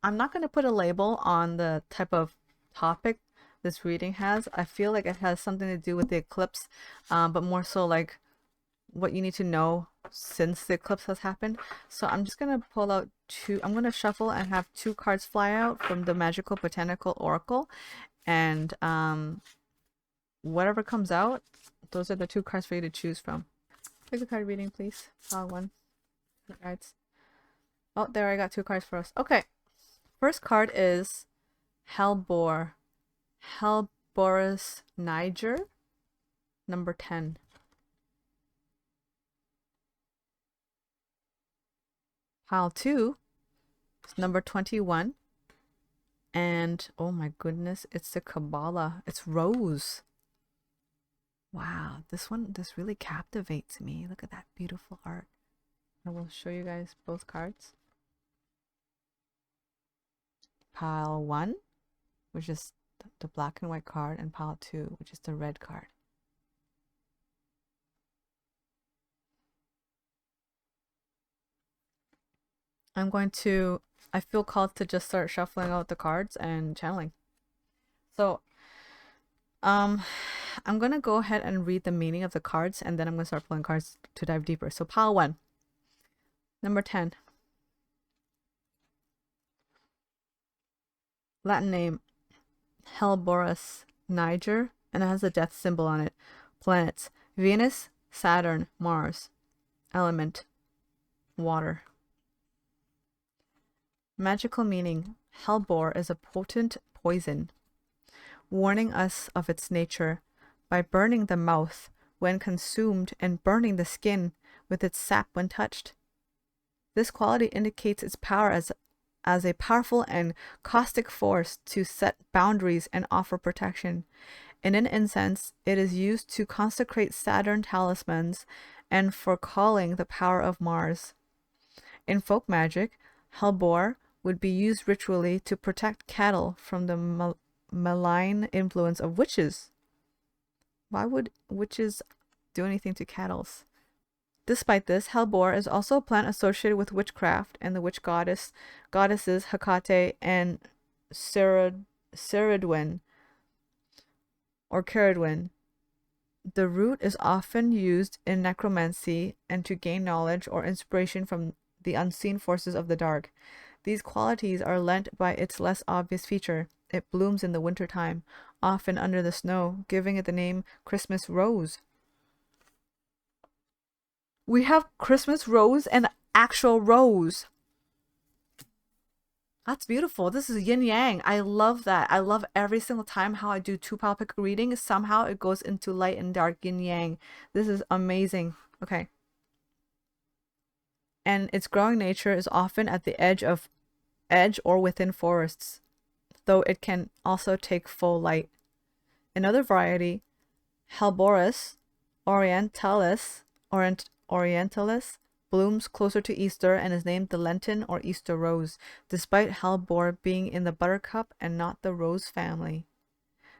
I'm not going to put a label on the type of topic this reading has. I feel like it has something to do with the eclipse, but more so like what you need to know since the eclipse has happened. So I'm just going to pull out two. I'm going to shuffle and have two cards fly out from the Magical Botanical Oracle. And whatever comes out, those are the two cards for you to choose from. Pick a card reading, please. One. Cards. Oh, there, I got two cards for us. Okay. First card is Hellbore. Hellbore's Niger. Number 10. Pile 2 is number 21. And oh my goodness, it's the Kabbalah. It's Rose. Wow, this really captivates me. Look at that beautiful art. I will show you guys both cards. Pile 1, which is the black and white card, and pile 2, which is the red card. I feel called to just start shuffling out the cards and channeling. So, I'm going to go ahead and read the meaning of the cards, and then I'm going to start pulling cards to dive deeper. So, pile 1, number 10. Latin name, Hellbore's Niger, and it has a death symbol on it. Planets, Venus, Saturn, Mars. Element, water. Magical meaning, Hellbore is a potent poison, warning us of its nature by burning the mouth when consumed and burning the skin with its sap when touched. This quality indicates its power as a powerful and caustic force to set boundaries and offer protection. In an incense, it is used to consecrate Saturn talismans and for calling the power of Mars. In folk magic, Hellbore would be used ritually to protect cattle from the malign influence of witches. Why would witches do anything to cattle? Despite this, Hellbore is also a plant associated with witchcraft and the witch goddesses Hecate and Ceridwen or Ceridwen. The root is often used in necromancy and to gain knowledge or inspiration from the unseen forces of the dark. These qualities are lent by its less obvious feature. It blooms in the wintertime, often under the snow, giving it the name Christmas rose. We have Christmas rose and actual rose. That's beautiful. This is yin yang. I love that. I love every single time how I do two pile pick reading. Somehow it goes into light and dark, yin yang. This is amazing. Okay. And its growing nature is often at the edge or within forests, though it can also take full light. Another variety, Helleboris orientalis, blooms closer to Easter and is named the Lenten or Easter rose, despite Hellebore being in the buttercup and not the rose family.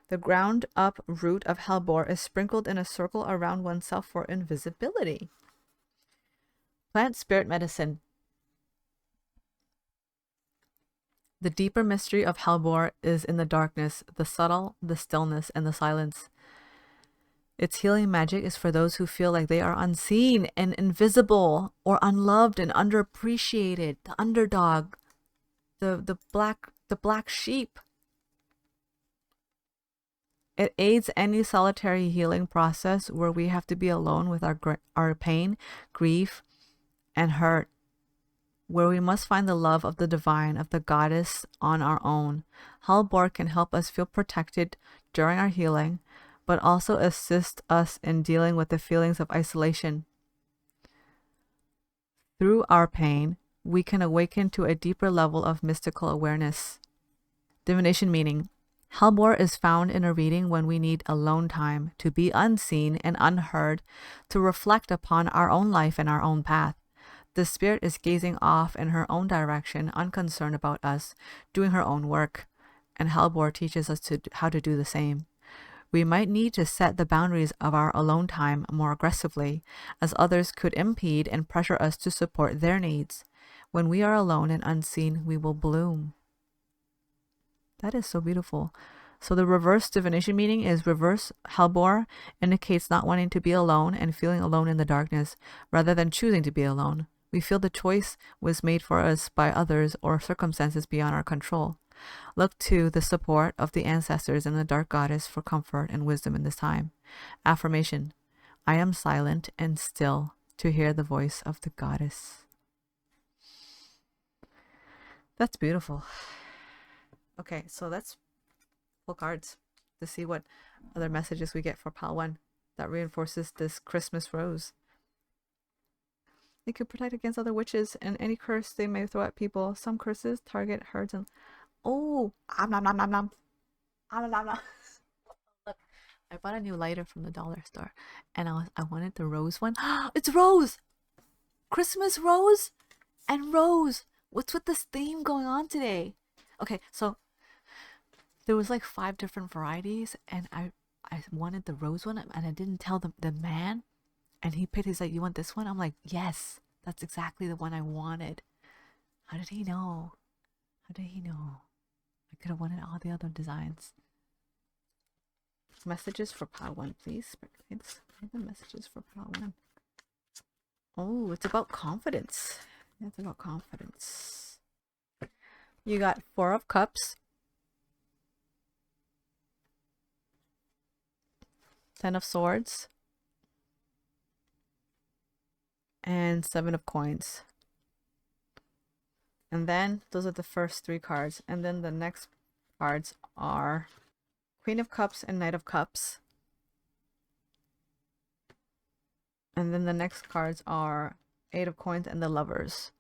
The ground-up root of Hellebore is sprinkled in a circle around oneself for invisibility. Plant spirit medicine. The deeper mystery of Hellebore is in the darkness, the subtle, the stillness, and the silence. Its healing magic is for those who feel like they are unseen and invisible or unloved and underappreciated, the underdog, the black sheep. It aids any solitary healing process where we have to be alone with our pain, grief, and hurt, where we must find the love of the divine, of the goddess on our own. Hellebore can help us feel protected during our healing, but also assist us in dealing with the feelings of isolation. Through our pain, we can awaken to a deeper level of mystical awareness. Divination meaning. Hellebore is found in a reading when we need alone time, to be unseen and unheard, to reflect upon our own life and our own path. The spirit is gazing off in her own direction, unconcerned about us, doing her own work, and Hellebore teaches us how to do the same. We might need to set the boundaries of our alone time more aggressively, as others could impede and pressure us to support their needs. When we are alone and unseen, we will bloom. That is so beautiful. So the reverse divination meaning is reverse hellbore indicates not wanting to be alone and feeling alone in the darkness rather than choosing to be alone. We feel the choice was made for us by others or circumstances beyond our control. Look to the support of the ancestors and the dark goddess for comfort and wisdom in this time. Affirmation: I am silent and still to hear the voice of the goddess. That's beautiful. Okay, so let's pull cards to see what other messages we get for pile 1 that reinforces this Christmas rose. It could protect against other witches and any curse they may throw at people. Some curses target herds and... Oh! Nom nom nom nom. Nom nom nom. Look, I bought a new lighter from the dollar store and I wanted the rose one. It's rose! Christmas rose and rose! What's with this theme going on today? Okay, so there was like 5 different varieties and I wanted the rose one and I didn't tell the man, and he picked, he's like, you want this one? I'm like, yes, that's exactly the one I wanted. How did he know? How did he know? I could have wanted all the other designs. Messages for pile 1, please. The messages for pile 1. Oh, it's about confidence. It's about confidence. You got 4 of Cups, 10 of Swords, and 7 of Coins. And then those are the first 3 cards. And then the next cards are Queen of Cups and Knight of Cups. And then the next cards are 8 of Coins and the Lovers.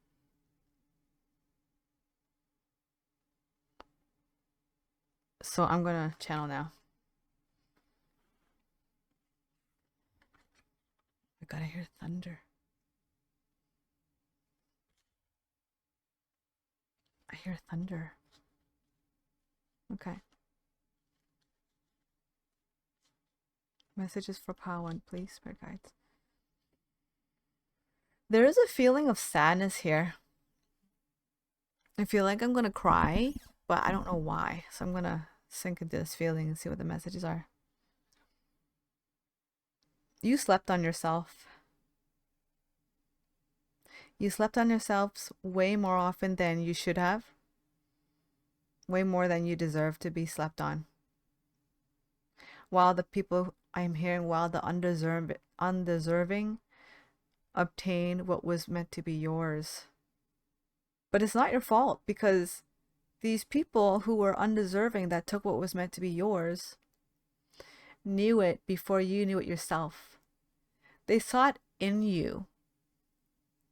So I'm gonna channel now. I gotta hear thunder. I hear thunder. Okay. Messages for pile 1, please, Spirit Guides. There is a feeling of sadness here. I feel like I'm gonna cry, but I don't know why. So I'm gonna sink into this feeling and see what the messages are. You slept on yourself. You slept on yourselves way more often than you should have. Way more than you deserve to be slept on. While the people I'm hearing, while the undeserving obtained what was meant to be yours. But it's not your fault, because these people who were undeserving that took what was meant to be yours knew it before you knew it yourself. They saw it in you.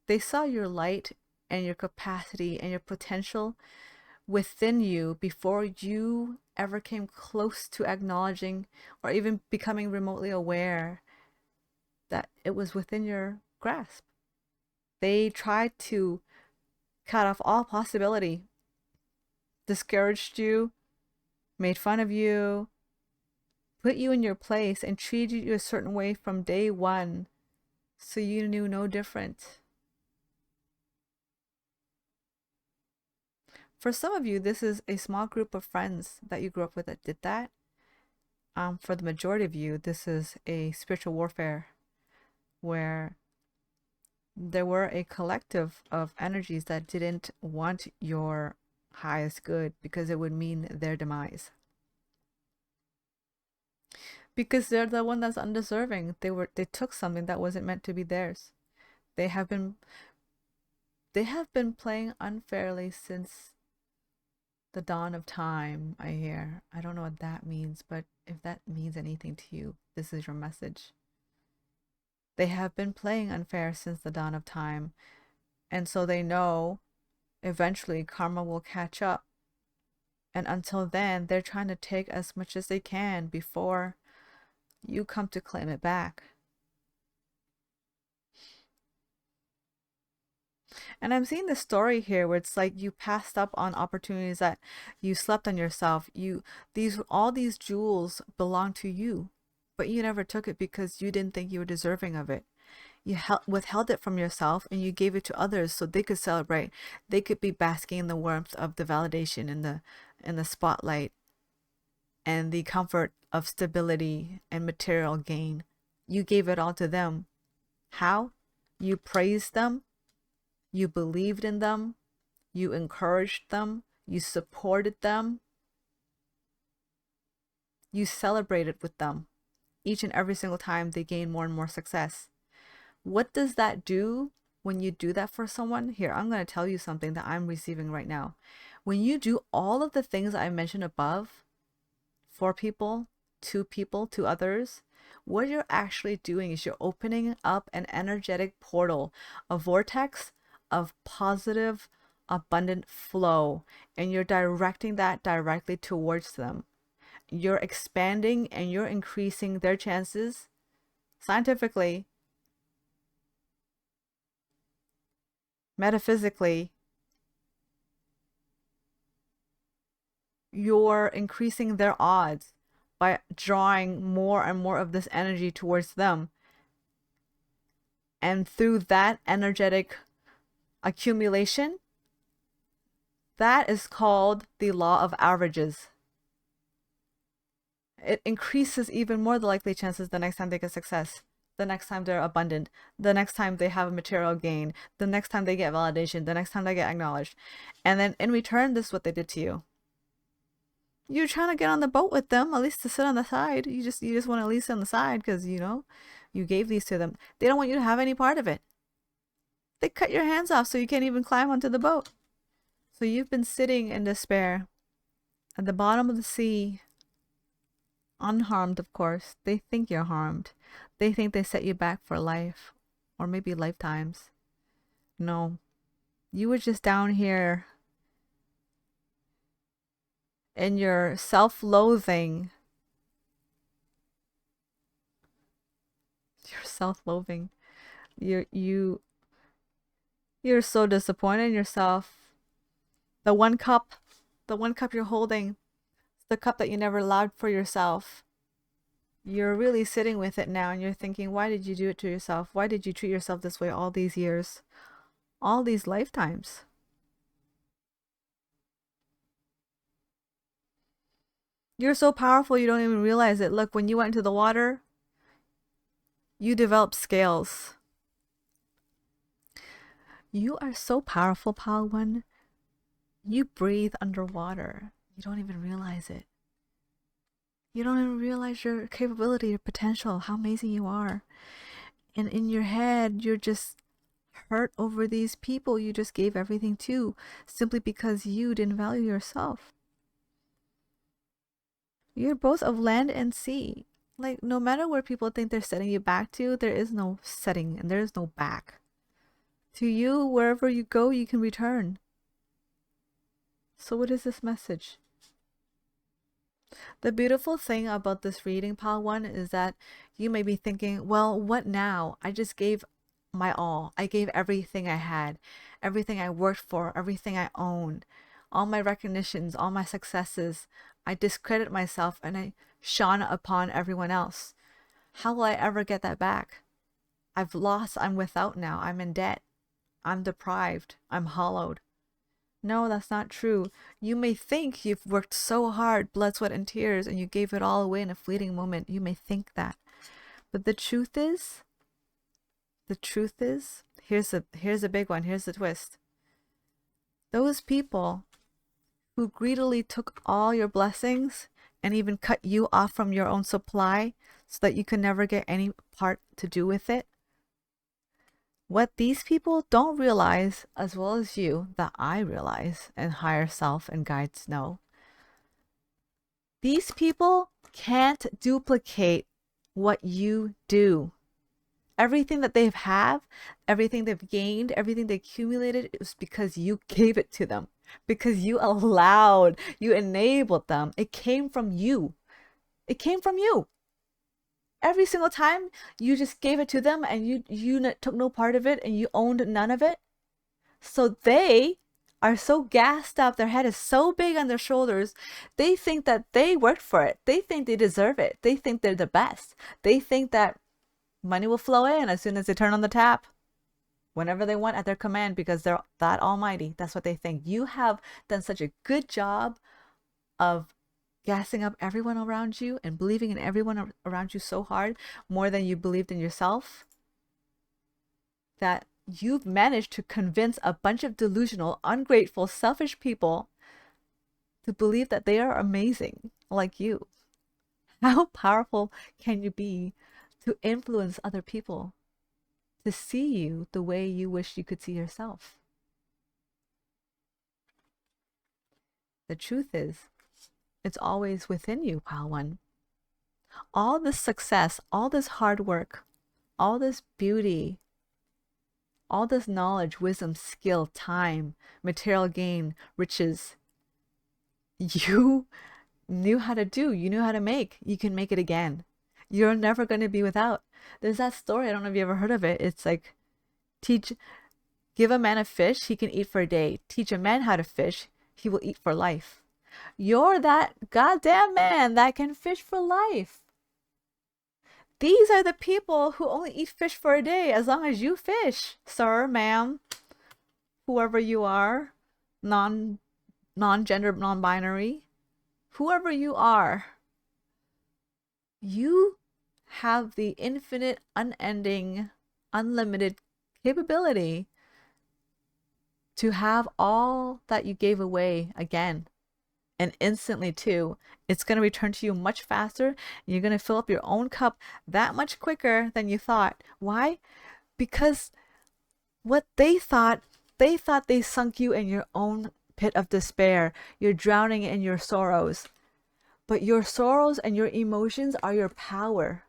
They saw your light and your capacity and your potential within you before you ever came close to acknowledging or even becoming remotely aware that it was within your grasp. They tried to cut off all possibility, discouraged you, made fun of you, put you in your place, and treated you a certain way from day one, so you knew no different. For some of you, this is a small group of friends that you grew up with that did that. For the majority of you, this is a spiritual warfare where there were a collective of energies that didn't want your highest good because it would mean their demise. Because they're the one that's undeserving. They took something that wasn't meant to be theirs. They have been playing unfairly since the dawn of time, I hear. I don't know what that means, but if that means anything to you, this is your message. They have been playing unfair since the dawn of time, and so they know eventually karma will catch up. And until then, they're trying to take as much as they can before you come to claim it back. And I'm seeing this story here where it's like you passed up on opportunities, that you slept on yourself. All these jewels belong to you, but you never took it because you didn't think you were deserving of it. You withheld it from yourself and you gave it to others so they could celebrate. They could be basking in the warmth of the validation in the spotlight and the comfort of stability and material gain. You gave it all to them. How? You praised them, you believed in them, you encouraged them, you supported them, you celebrated with them each and every single time they gain more and more success. What does that do when you do that for someone? Here, I'm going to tell you something that I'm receiving right now. When you do all of the things I mentioned above for people, to others, what you're actually doing is you're opening up an energetic portal, a vortex of positive, abundant flow, and you're directing that directly towards them. You're expanding and you're increasing their chances scientifically, metaphysically. You're increasing their odds by drawing more and more of this energy towards them. And through that energetic accumulation, that is called the law of averages. It increases even more the likely chances the next time they get success, the next time they're abundant, the next time they have a material gain, the next time they get validation, the next time they get acknowledged. And then in return, this is what they did to you. You're trying to get on the boat with them, at least to sit on the side. You just want to at least sit on the side because, you know, you gave these to them. They don't want you to have any part of it. They cut your hands off so you can't even climb onto the boat. So you've been sitting in despair at the bottom of the sea, unharmed, of course. They think you're harmed. They think they set you back for life or maybe lifetimes. No, you were just down here in your self-loathing. You're self-loathing. You're so disappointed in yourself. The one cup you're holding, the cup that you never allowed for yourself. You're really sitting with it now and you're thinking, why did you do it to yourself? Why did you treat yourself this way all these years? All these lifetimes? You're so powerful you don't even realize it. Look, when you went into the water, you developed scales. You are so powerful, Pal One. You breathe underwater. You don't even realize it. You don't even realize your capability, your potential, how amazing you are. And in your head, you're just hurt over these people you just gave everything to simply because you didn't value yourself. You're both of land and sea. Like, no matter where people think they're setting you back to, there is no setting and there is no back. To you, wherever you go, you can return. So what is this message? The beautiful thing about this reading, Pal One, is that you may be thinking, well, what now? I just gave my all. I gave everything I had, everything I worked for, everything I owned, all my recognitions, all my successes. I discredit myself and I shone upon everyone else. How will I ever get that back? I've lost. I'm without now. I'm in debt. I'm deprived. I'm hollowed. No, that's not true. You may think you've worked so hard, blood, sweat, and tears, and you gave it all away in a fleeting moment. You may think that. But the truth is, here's a big one. Here's the twist. Those people who greedily took all your blessings and even cut you off from your own supply so that you could never get any part to do with it, what these people don't realize, as well as you, that I realize and higher self and guides know, these people can't duplicate what you do. Everything that they have, everything they've gained, everything they accumulated, it was because you gave it to them, because you allowed, you enabled them. It came from you. It came from you. Every single time you just gave it to them and you took no part of it and you owned none of it. So they are so gassed up. Their head is so big on their shoulders. They think that they worked for it. They think they deserve it. They think they're the best. They think that Money will flow in as soon as they turn on the tap, whenever they want at their command, because they're that almighty. That's what they think. You have done such a good job of gassing up everyone around you and believing in everyone around you so hard, more than you believed in yourself, that you've managed to convince a bunch of delusional, ungrateful, selfish people to believe that they are amazing like you. How powerful can you be to influence other people to see you the way you wish you could see yourself? The truth is, it's always within you, Pile One. All this success, all this hard work, all this beauty, all this knowledge, wisdom, skill, time, material gain, riches, you knew how to do, you knew how to make. You can make it again. You're never going to be without. There's that story, I don't know if you ever heard of it. It's like, give a man a fish, he can eat for a day. Teach a man how to fish, he will eat for life. You're that goddamn man that can fish for life. These are the people who only eat fish for a day as long as you fish, sir, ma'am, whoever you are, non-gender, non-binary, whoever you are. You have the infinite, unending, unlimited capability to have all that you gave away again. And instantly too, it's going to return to you much faster. You're going to fill up your own cup that much quicker than you thought. Why? Because what they thought they sunk you in your own pit of despair. You're drowning in your sorrows. But your sorrows and your emotions are your power.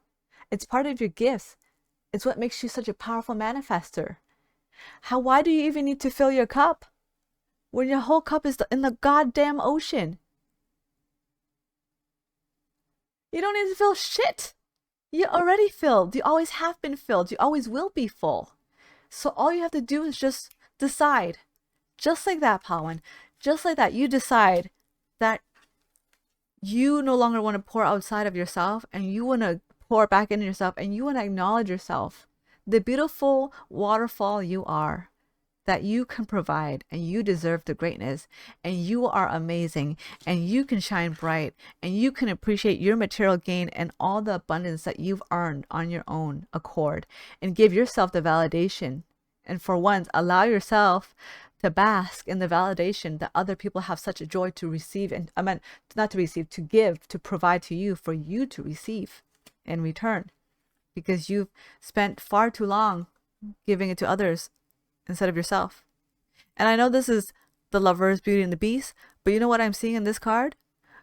It's part of your gifts. It's what makes you such a powerful manifester. Why do you even need to fill your cup when your whole cup is in the goddamn ocean? You don't need to fill shit. You're already filled. You always have been filled. You always will be full. So all you have to do is just decide. Just like that, Pawan. Just like that, you decide that you no longer want to pour outside of yourself, and you want to pour back into yourself, and you want to acknowledge yourself, the beautiful waterfall you are, that you can provide, and you deserve the greatness, and you are amazing, and you can shine bright, and you can appreciate your material gain and all the abundance that you've earned on your own accord, and give yourself the validation. And for once, allow yourself to bask in the validation that other people have such a joy to receive, and I meant not to receive, to give, to provide to you, for you to receive in return, because you've spent far too long giving it to others instead of yourself. And I know this is the Lovers, Beauty and the Beast, but you know what I'm seeing in this card?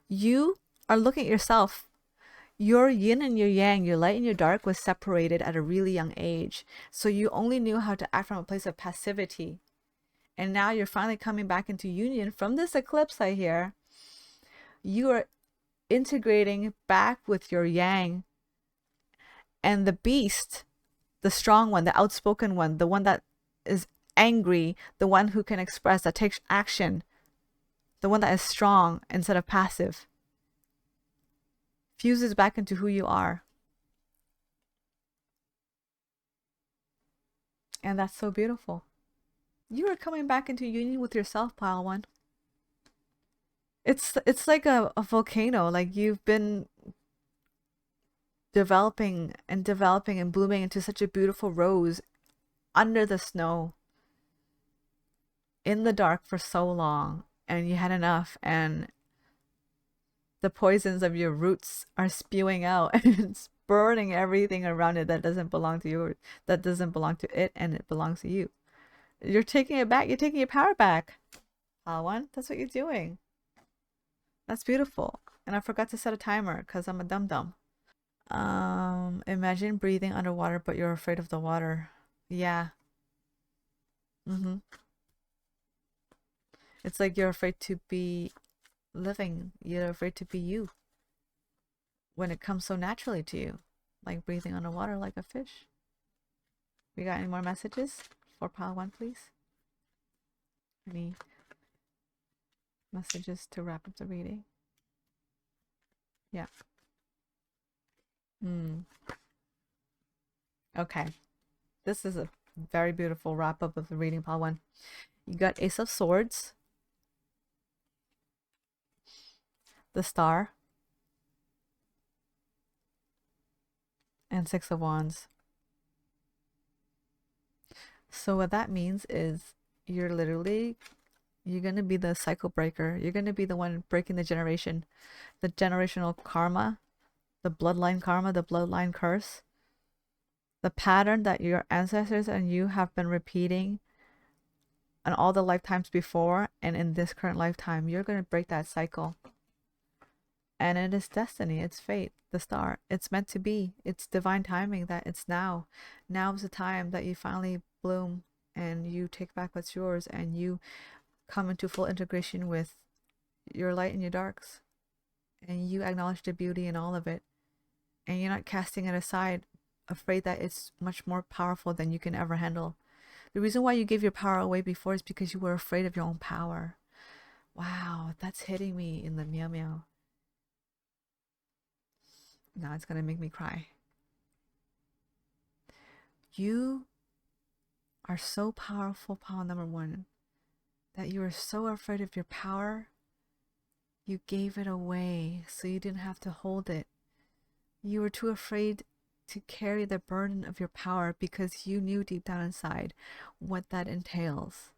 You are looking at yourself. Your yin and your yang, your light and your dark, was separated at a really young age. So you only knew how to act from a place of passivity. And now you're finally coming back into union from this eclipse, I hear. You are integrating back with your yang. And the beast, the strong one, the outspoken one, the one that is angry, the one who can express, that takes action, the one that is strong instead of passive, fuses back into who you are. And that's so beautiful. You are coming back into union with yourself, Pile One. It's like a volcano. Like, you've been developing and blooming into such a beautiful rose under the snow, in the dark for so long, and you had enough, and the poisons of your roots are spewing out and it's burning everything around it that doesn't belong to you, that doesn't belong to it, and it belongs to you. You're taking it back. You're taking your power back, Pile One. That's what you're doing. That's beautiful. And I forgot to set a timer because I'm a dum-dum. Imagine breathing underwater, but you're afraid of the water. Yeah. It's like you're afraid to be living. You're afraid to be you when it comes so naturally to you, like breathing underwater like a fish. We got any more messages for Pile One, please? Any messages to wrap up the reading? Yeah. Okay. This is a very beautiful wrap up of the reading, pile one. You got Ace of Swords, the Star, and Six of Wands. So what that means is you're going to be the cycle breaker. You're going to be the one breaking the generational karma, the bloodline curse, the pattern that your ancestors and you have been repeating in all the lifetimes before and in this current lifetime. You're going to break that cycle. And it is destiny, it's fate, the star. It's meant to be. It's divine timing that it's now. Now is the time that you finally bloom and you take back what's yours and you come into full integration with your light and your darks. And you acknowledge the beauty in all of it. And you're not casting it aside, afraid that it's much more powerful than you can ever handle. The reason why you gave your power away before is because you were afraid of your own power. Wow, that's hitting me in the meow meow. Now it's going to make me cry. You are so powerful, pile number one, that you are so afraid of your power, you gave it away so you didn't have to hold it. You were too afraid to carry the burden of your power because you knew deep down inside what that entails.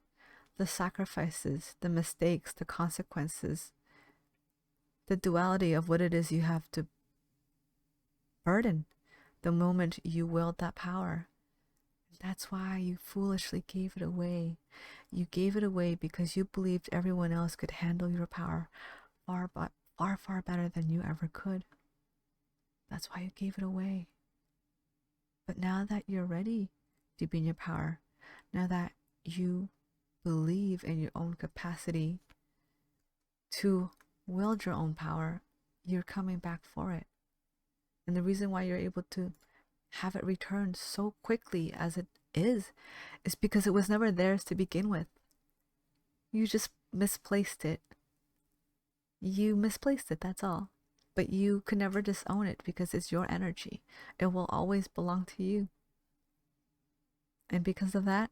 The sacrifices, the mistakes, the consequences, the duality of what it is you have to burden the moment you wield that power. That's why you foolishly gave it away. You gave it away because you believed everyone else could handle your power far better than you ever could. That's why you gave it away. But now that you're ready to be in your power, now that you believe in your own capacity to wield your own power, you're coming back for it. And the reason why you're able to have it returned so quickly as it is because it was never theirs to begin with. You just misplaced it. You misplaced it, that's all. But you could never disown it because it's your energy. It will always belong to you. And because of that,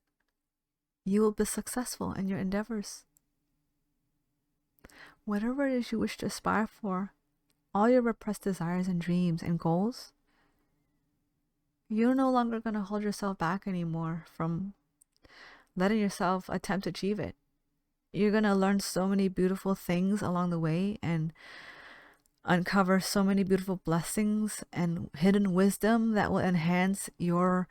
you will be successful in your endeavors. Whatever it is you wish to aspire for, all your repressed desires and dreams and goals, you're no longer going to hold yourself back anymore from letting yourself attempt to achieve it. You're going to learn so many beautiful things along the way and uncover so many beautiful blessings and hidden wisdom that will enhance your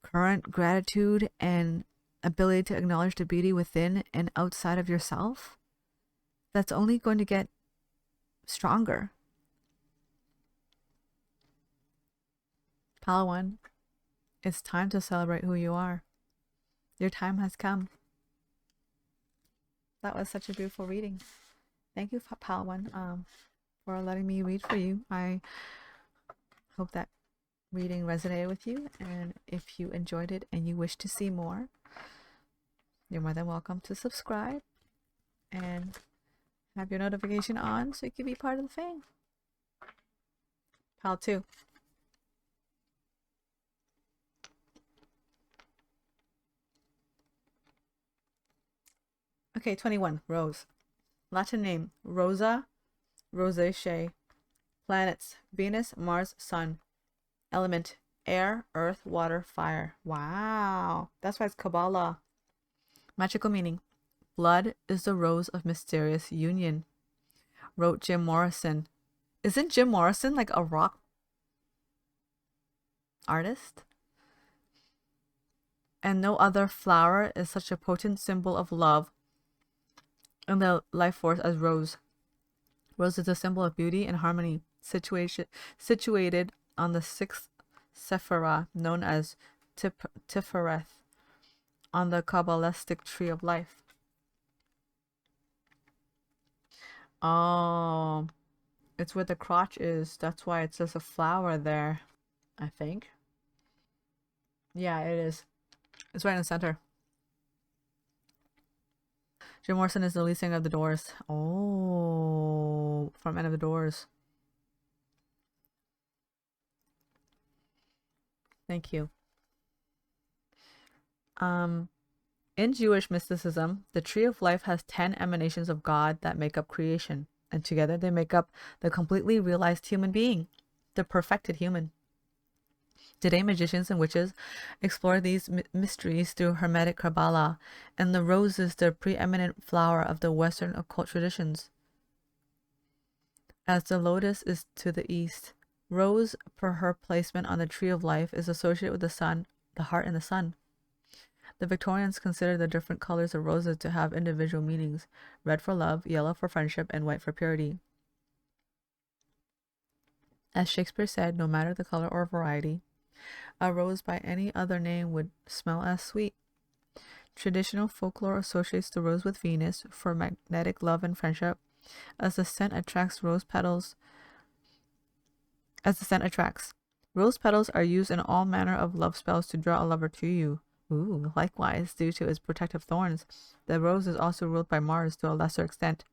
current gratitude and ability to acknowledge the beauty within and outside of yourself. That's only going to get stronger. Palawan, it's time to celebrate who you are. Your time has come. That was such a beautiful reading. Thank you, Palawan, for letting me read for you. I hope that reading resonated with you, and if you enjoyed it and you wish to see more, you're more than welcome to subscribe and have your notification on so you can be part of the fam. Pile 2. Okay, 21. Rose. Latin name, Rosa rosaceae. Planets, Venus, Mars, Sun. Element, air, earth, water, fire. Wow. That's why it's Kabbalah. Magical meaning, blood is the rose of mysterious union. Wrote Jim Morrison. Isn't Jim Morrison like a rock artist? And no other flower is such a potent symbol of love and the life force as rose. Rose is a symbol of beauty and harmony, situated on the 6th sephirah, known as Tifereth, on the Kabbalistic tree of life. Oh, it's where the crotch is. That's why it says a flower there, I think. Yeah, it is. It's right in the center. Jim Morrison is the lead singer of The Doors. Oh, from End of the Doors. Thank you. In Jewish mysticism, the tree of life has 10 emanations of God that make up creation, and together they make up the completely realized human being, the perfected human. Today, magicians and witches explore these mysteries through Hermetic Kabbalah, and the rose is the preeminent flower of the Western occult traditions. As the lotus is to the east, rose, per her placement on the tree of life, is associated with the sun, the heart, and the sun. The Victorians considered the different colors of roses to have individual meanings: red for love, yellow for friendship, and white for purity. As Shakespeare said, no matter the color or variety, a rose by any other name would smell as sweet. Traditional folklore associates the rose with Venus for magnetic love and friendship, as the scent attracts. Rose petals are used in all manner of love spells to draw a lover to you. Ooh, likewise, due to its protective thorns, the rose is also ruled by Mars to a lesser extent.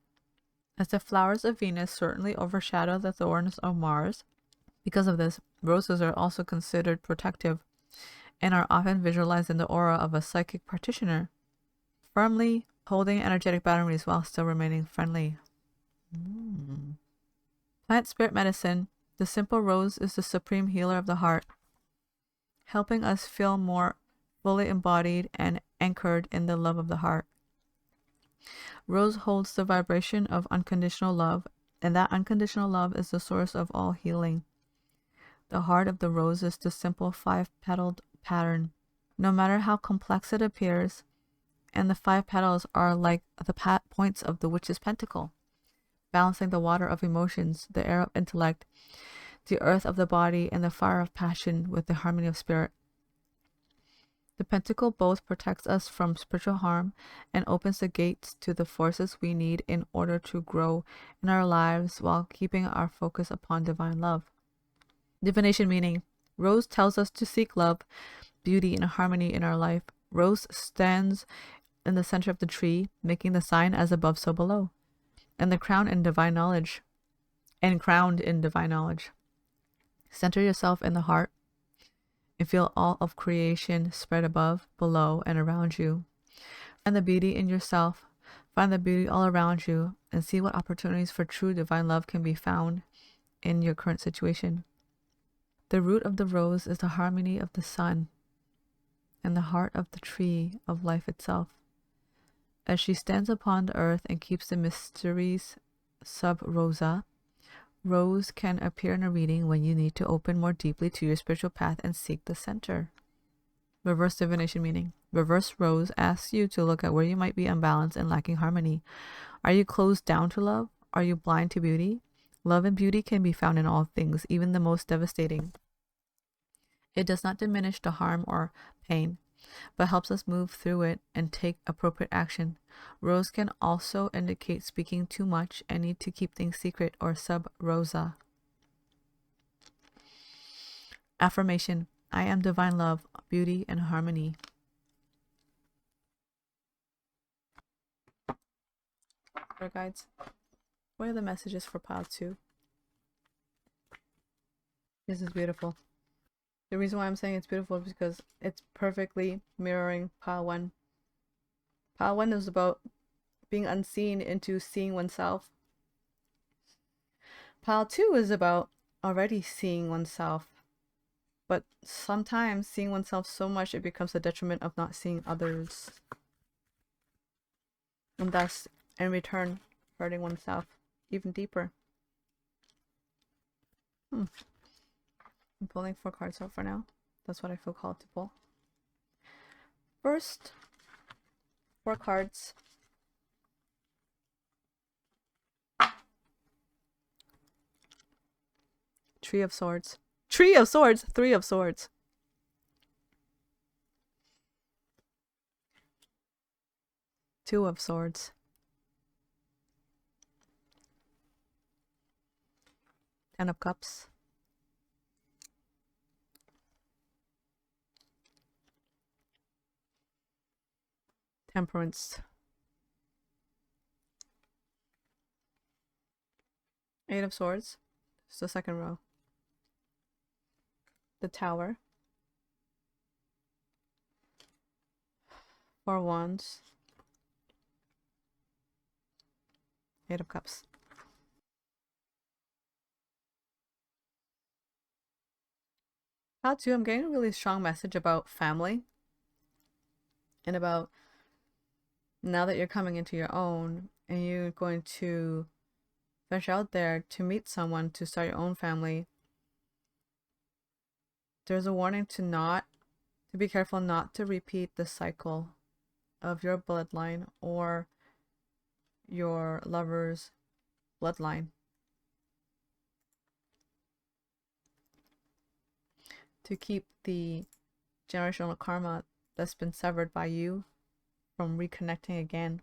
As the flowers of Venus certainly overshadow the thorns of Mars, because of this, roses are also considered protective and are often visualized in the aura of a psychic practitioner, firmly holding energetic boundaries while still remaining friendly. Plant spirit medicine. The simple rose is the supreme healer of the heart, helping us feel more fully embodied and anchored in the love of the heart. Rose holds the vibration of unconditional love, and that unconditional love is the source of all healing. The heart of the rose is the simple 5-petaled pattern, no matter how complex it appears, and the 5 petals are like the points of the witch's pentacle, balancing the water of emotions, the air of intellect, the earth of the body, and the fire of passion with the harmony of spirit. The pentacle both protects us from spiritual harm and opens the gates to the forces we need in order to grow in our lives while keeping our focus upon divine love. Divination meaning. Rose tells us to seek love, beauty, and harmony in our life. Rose stands in the center of the tree, making the sign as above so below, and crowned in divine knowledge. Center yourself in the heart and feel all of creation spread above, below, and around you. Find the beauty in yourself, find the beauty all around you, and see what opportunities for true divine love can be found in your current situation. The root of the rose is the harmony of the sun and the heart of the tree of life itself. As she stands upon the earth and keeps the mysteries sub rosa, rose can appear in a reading when you need to open more deeply to your spiritual path and seek the center. Reverse divination meaning. Reverse rose asks you to look at where you might be unbalanced and lacking harmony. Are you closed down to love? Are you blind to beauty? Love and beauty can be found in all things, even the most devastating. It does not diminish the harm or pain, but helps us move through it and take appropriate action. Rose can also indicate speaking too much and need to keep things secret, or sub rosa. Affirmation. I am divine love, beauty, and harmony. Our guides. What are the messages for pile 2? This is beautiful. The reason why I'm saying it's beautiful is because it's perfectly mirroring pile 1. Pile 1 is about being unseen into seeing oneself. Pile 2 is about already seeing oneself, but sometimes seeing oneself so much it becomes a detriment of not seeing others, and thus in return hurting oneself even deeper. I'm pulling 4 cards out for now. That's what I feel called to pull. First 4 cards. Tree of Swords. Tree of Swords! 3 of Swords. Two of Swords. Ten of Cups. Temperance. 8 of Swords. It's the second row. The Tower. Four Wands. 8 of Cups. How to? I'm getting a really strong message about family and about now that you're coming into your own and you're going to venture out there to meet someone to start your own family. There's a warning to be careful not to repeat the cycle of your bloodline or your lover's bloodline. To keep the generational karma that's been severed by you from reconnecting again.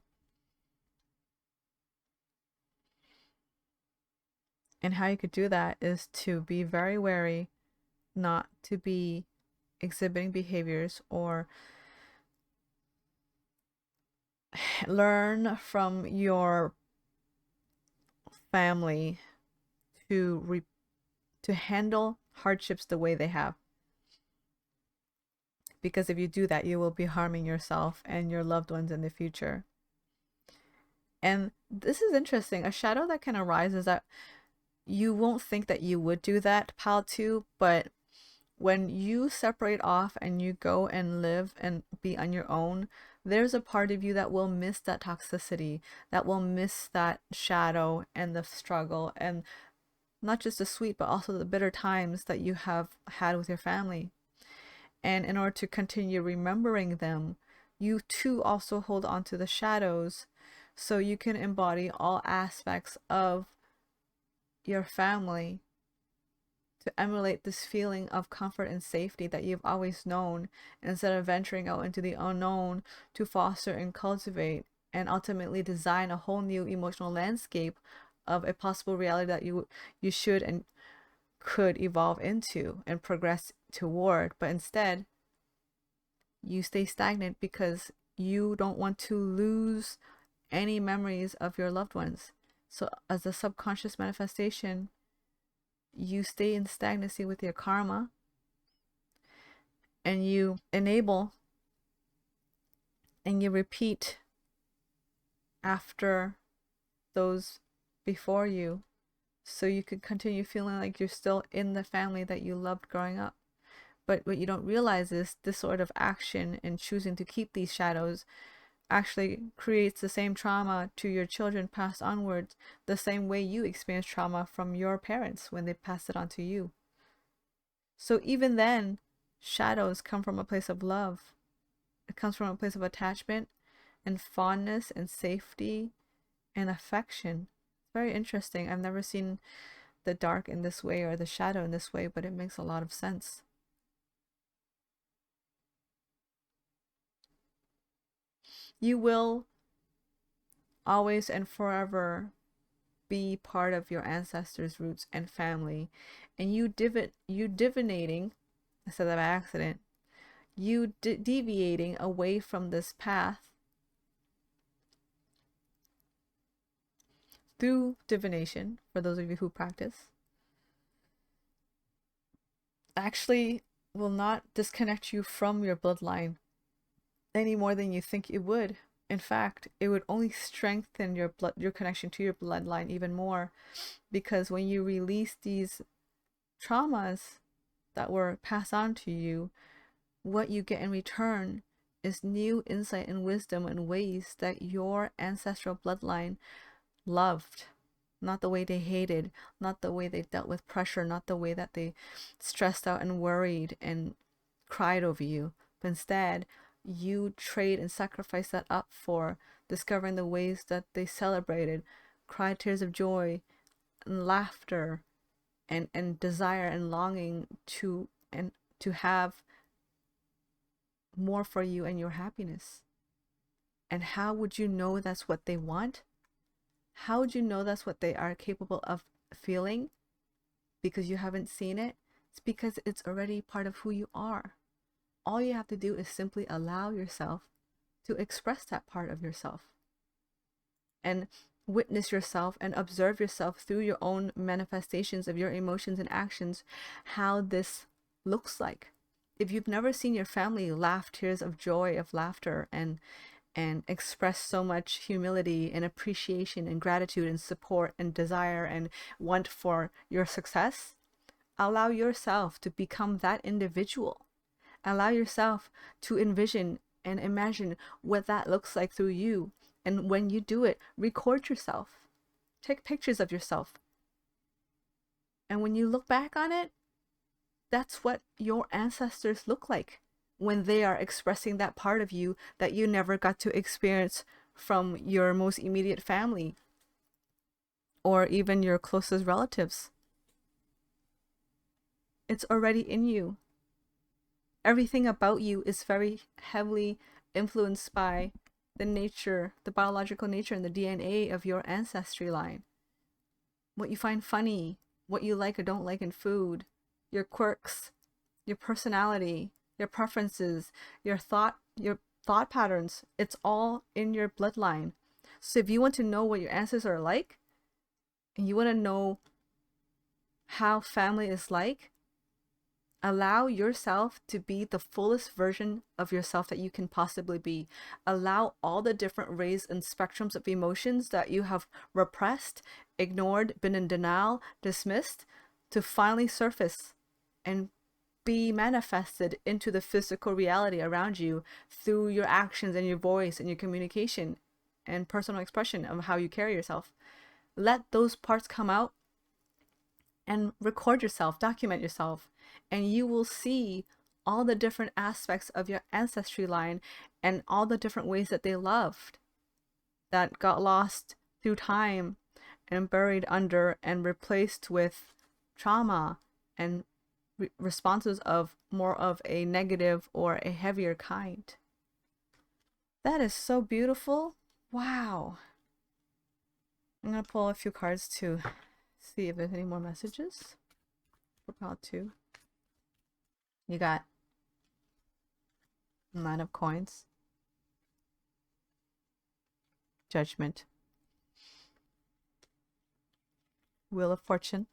And how you could do that is to be very wary not to be exhibiting behaviors or learn from your family to handle hardships the way they have. Because if you do that, you will be harming yourself and your loved ones in the future. And this is interesting. A shadow that can arise is that you won't think that you would do that, pile 2, but when you separate off and you go and live and be on your own, there's a part of you that will miss that toxicity, that will miss that shadow and the struggle, and not just the sweet, but also the bitter times that you have had with your family. And in order to continue remembering them, you too also hold on to the shadows so you can embody all aspects of your family to emulate this feeling of comfort and safety that you've always known, instead of venturing out into the unknown to foster and cultivate and ultimately design a whole new emotional landscape of a possible reality that you should and could evolve into and progress toward. But instead, you stay stagnant because you don't want to lose any memories of your loved ones. So as a subconscious manifestation, you stay in stagnancy with your karma and you enable and you repeat after those before you, so you could continue feeling like you're still in the family that you loved growing up. But what you don't realize is this sort of action and choosing to keep these shadows actually creates the same trauma to your children passed onwards, the same way you experience trauma from your parents when they passed it on to you. So even then, shadows come from a place of love. It comes from a place of attachment and fondness and safety and affection. It's very interesting. I've never seen the dark in this way or the shadow in this way, but it makes a lot of sense. You will always and forever be part of your ancestors' roots and family, and you divinating instead of accident, you deviating away from this path through divination, for those of you who practice, actually will not disconnect you from your bloodline any more than you think it would. In fact, it would only strengthen your connection to your bloodline even more, because when you release these traumas that were passed on to you, what you get in return is new insight and wisdom and ways that your ancestral bloodline loved. Not the way they hated, not the way they dealt with pressure, not the way that they stressed out and worried and cried over you, but instead you trade and sacrifice that up for discovering the ways that they celebrated, cried tears of joy and laughter and desire and longing to have more for you and your happiness. And how would you know that's what they want? How would you know that's what they are capable of feeling? Because you haven't seen it? It's because it's already part of who you are. All you have to do is simply allow yourself to express that part of yourself and witness yourself and observe yourself through your own manifestations of your emotions and actions, how this looks like. If you've never seen your family laugh tears of joy, of laughter, and express so much humility and appreciation and gratitude and support and desire and want for your success, allow yourself to become that individual. Allow yourself to envision and imagine what that looks like through you. And when you do it, record yourself. Take pictures of yourself. And when you look back on it, that's what your ancestors look like when they are expressing that part of you that you never got to experience from your most immediate family or even your closest relatives. It's already in you. Everything about you is very heavily influenced by the nature, the biological nature and the DNA of your ancestry line. What you find funny, what you like or don't like in food, your quirks, your personality, your preferences, your thought patterns, it's all in your bloodline. So if you want to know what your ancestors are like, and you want to know how family is like, allow yourself to be the fullest version of yourself that you can possibly be. Allow all the different rays and spectrums of emotions that you have repressed, ignored, been in denial, dismissed, to finally surface and be manifested into the physical reality around you through your actions and your voice and your communication and personal expression of how you carry yourself. Let those parts come out and record yourself, document yourself, and you will see all the different aspects of your ancestry line and all the different ways that they loved, that got lost through time and buried under and replaced with trauma and responses of more of a negative or a heavier kind. That is so beautiful. Wow. I'm going to pull a few cards to see if there's any more messages for pile 2. You got 9 of coins, Judgment, Wheel of Fortune,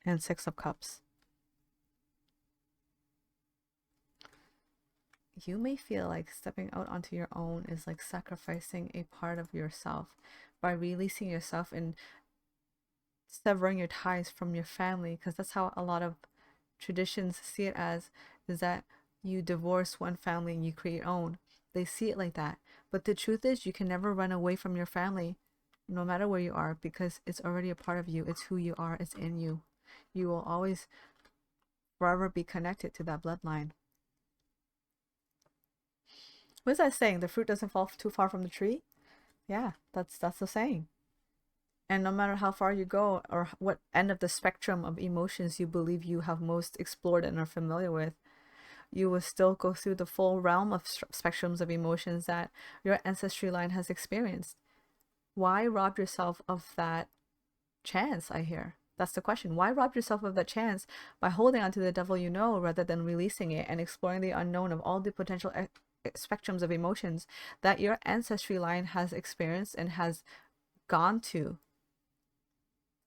and 6 of Cups. You may feel like stepping out onto your own is like sacrificing a part of yourself by releasing yourself and severing your ties from your family, because that's how a lot of traditions see it as, is that you divorce one family and you create your own. They see it like that. But the truth is, you can never run away from your family, no matter where you are, because it's already a part of you. It's who you are. It's in you. You will always forever be connected to that bloodline. What is that saying? The fruit doesn't fall too far from the tree? Yeah, that's the saying. And no matter how far you go or what end of the spectrum of emotions you believe you have most explored and are familiar with, you will still go through the full realm of spectrums of emotions that your ancestry line has experienced. Why rob yourself of that chance, I hear? That's the question. Why rob yourself of that chance by holding on to the devil you know rather than releasing it and exploring the unknown of all the potential spectrums of emotions that your ancestry line has experienced and has gone to,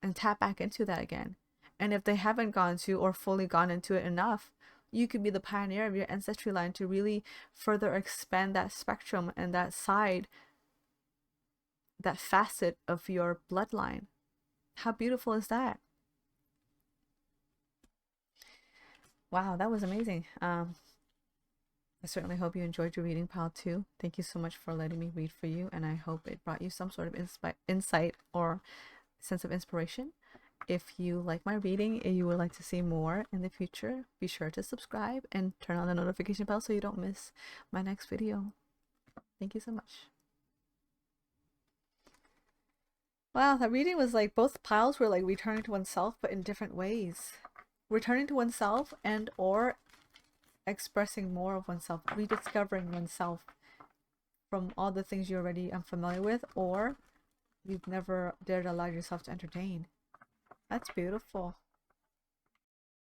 and tap back into that again. And if they haven't gone to or fully gone into it enough, you could be the pioneer of your ancestry line to really further expand that spectrum and that side, that facet of your bloodline. How beautiful is that? Wow, that was amazing. I certainly hope you enjoyed your reading, pile 2. Thank you so much for letting me read for you, and I hope it brought you some sort of insight or sense of inspiration. If you like my reading and you would like to see more in the future, be sure to subscribe and turn on the notification bell so you don't miss my next video. Thank you so much. Wow, that reading was like both piles were like returning to oneself, but in different ways. Returning to oneself and or expressing more of oneself, rediscovering oneself from all the things you already are familiar with or you've never dared allow yourself to entertain. That's beautiful.